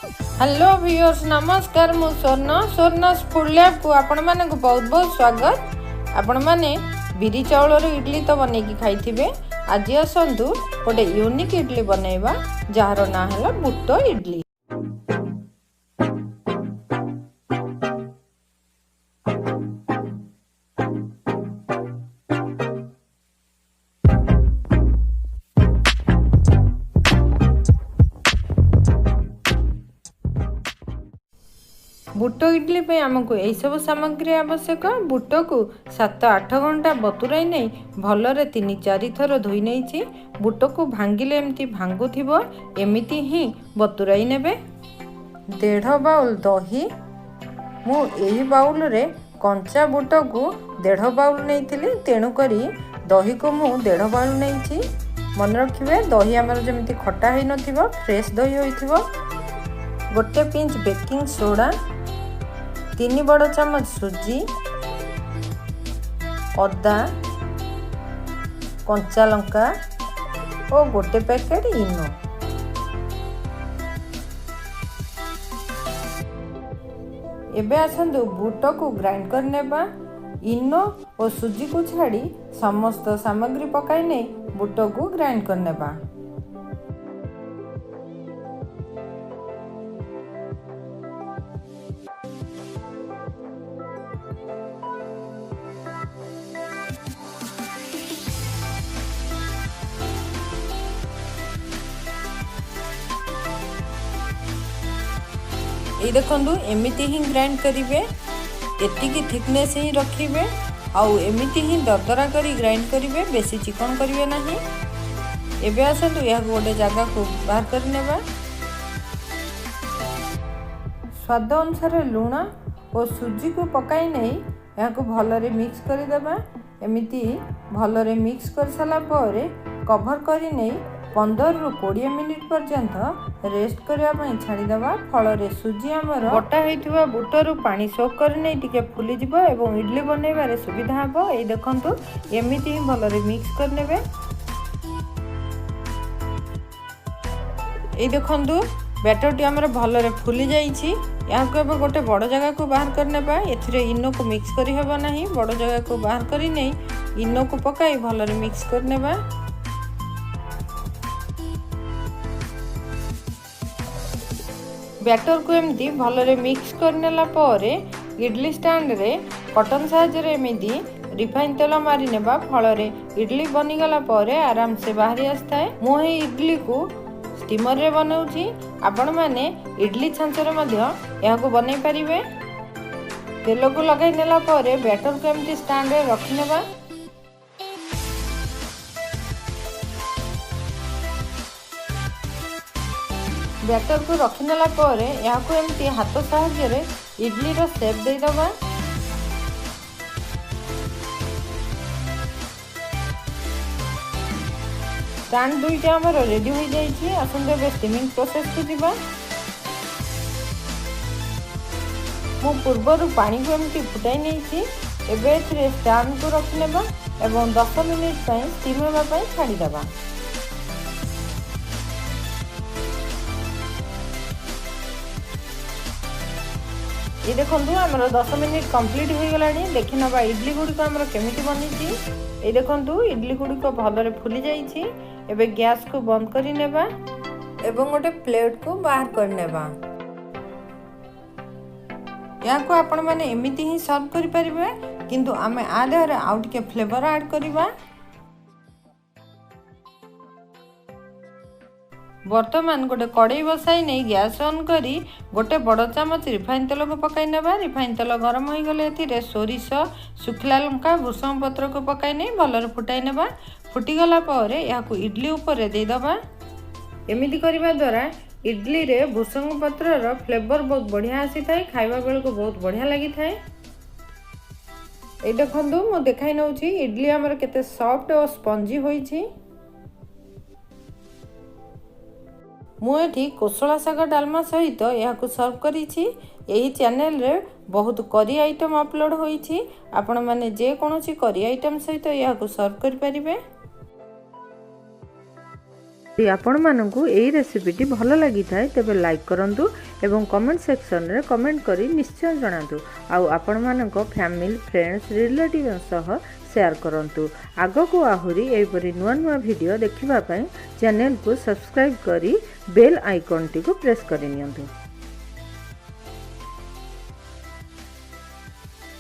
Hello viewers नमस्कार मु स्वर्णास food lab को आपण मानक बहुत बहुत स्वागत। आपण माने बिरी चाउल इडली तो बनैकी खाइथिबे। आज आसंतु गोटे यूनिक इडली बनैबा जार ना है बुट इडली। बुट इडली पे आमको यही सब सामग्री आवश्यक। बुट को 7-8 घंटा बतुराई नहीं भलरे 3-4 थर धोई नहीं। बुट को भांगिले एमती भांगुथिबो एमिति ही बतुराई नेबे। 1.5 बाउल दही, मु एही बाउल रे कंचा बुट को 1.5 बाउल नहीं, तेणु करी दही को मु 1.5 बाउल नहीं। मन रखिबे दही आमर जमिति खटा हेई नथिबो, फ्रेश दही होइथिबो। गोटे पिंच बेकिंग सोडा, 3 बड़ चम्मच सुजी, अदा, कंचा लंका और गोटे पैकेट इनो। एबे आसंतु बुट को ग्राइंड कर नेबा। इनो और सुजी को छाड़ी समस्त सामग्री पकाई नहीं बुट को ग्राइंड कर नेबा। ये देखंतु एमिति ही ग्राइंड करिवे, एतिकी थिकनेस ही रखिबे आउ एमिति ही दरदरा करी ग्राइंड करिवे, बेसी चिकन करिवे नाही। एबे आसंतु या गोटे जगह को बाहर कर नेबा। स्वाद अनुसार लूण और सुजी को पकाई नहीं या को भलरे मिक्स कर देबा। एमिति भलरे मिक्स कर साला परे कवर करी नहीं 15 ରୁ 20 मिनिट पर्यंत रेस्ट करबा पई छाडी देबा। फल सुजी आमर बटा होइथिबा बुटरू पानी सोक कर नहीं टिके फुली जिवो एवं इडली बनैबारे सुविधा हबो। ए देखंतु एमिति ही भलरे मिक्स कर नेबे। ए देखंतु बैटरटी आमर भलरे फुली जाइछि। या को अब गोटे बड़ जगह को बाहर कर नेबा। एथिरे इनो को मिक्स करी हबो नाही, बड़ जगह को बाहर करी नहीं इनो को पकाई भलरे मिक्स कर नेबा। बैटर को एमती भलरे मिक्स करनेला परे इडली स्टैंड रे कटन साहाय्य रे एमती रिफाइन तेल मारी नेबा। फलरे इडली बनीगला परे आराम से बाहरी आसताए। मु हे इडली को स्टीमर रे बनाउछि, आपण माने इडली छांचरे मध्य या को बनै परिबे। तेल को लगाई नेला परे बैटर को एमती स्टैंड रे रखि नेबा। बैटर को रखिनेला परे या को एमती हाथ साहाय्य रे इडली रो शेप दे दबा। स्टैंड दुईटा हमर रेडी हो जाई छी। असंदे बे स्टीमिंग प्रोसेस को दिबा। मु पूर्वरु पानी को एमती फुटाई नै छी। एबे एथिरे स्टैंड को रखिनेबा एवं 10 मिनिट पई स्टीम हेबा पई छाडी दबा। ये देखंतु हमर 10 मिनिट कंप्लीट हो गलानी। देखि नबा इडली गुडी को हमर केमिति बनिछि। ये देखंतु इडली गुडी को भलरे फुली जाइछि। एबे गैस को बंद करि नेबा एवं गोटे प्लेट को बाहर कर नेबा। या को आपण माने एमिति ही सर्व करि परिबे, किंतु आमे आ देहरे आउट के फ्लेवर ऐड करिबा। वर्तमान गोटे कड़ाई बसाई नहीं गैस ऑन करी गोटे बड़ चामच रिफाइन तेल को पकाई नेबा। रिफाइन तेल गरम हो गले एथिरे सोरिष, सुखला लंका, भृषंग पत्र को पकाई नहीं भलरे फुटाई नेबा। फुटी गला परे या को इडली ऊपर दे दबा। एमिति करिबा द्वारा इडली रे भृषंग पत्र रो फ्लेवर बहुत बढ़िया आसी थाए, खाइबा बेल को बहुत बढ़िया लागि थाए। ए देखंतु मो देखाई नउछि इडली हमर केते सॉफ्ट और स्पंजी होई छी। मुझे कोशला शाग डालमा सहित यह सर्व करी। चैनल रे बहुत करी आइटम अपलोड होई। आपण माने जे कोनोसी करी आइटम सहित यह सर्व करि परिबे। ଯଦି ଆପଣମାନଙ୍କୁ ଏହି ରେସିପିଟି ଭଲ ଲାଗିଥାଏ ତେବେ ଲାଇକ୍ କରନ୍ତୁ ଏବଂ କମେଣ୍ଟ ସେକ୍ସନରେ କମେଣ୍ଟ କରି ନିଶ୍ଚୟ ଜଣାନ୍ତୁ। ଆଉ ଆପଣମାନଙ୍କ ଫ୍ୟାମିଲି ଫ୍ରେଣ୍ଡସ୍ ରିଲେଟିଭ୍ଙ୍କ ସହ ସେୟାର କରନ୍ତୁ। ଆଗକୁ ଆହୁରି ଏହିପରି ନୂଆ ନୂଆ ଭିଡ଼ିଓ ଦେଖିବା ପାଇଁ ଚ୍ୟାନେଲକୁ ସବସ୍କ୍ରାଇବ୍ କରି ବେଲ୍ ଆଇକନ୍ଟିକୁ ପ୍ରେସ୍ କରିନିଅନ୍ତୁ।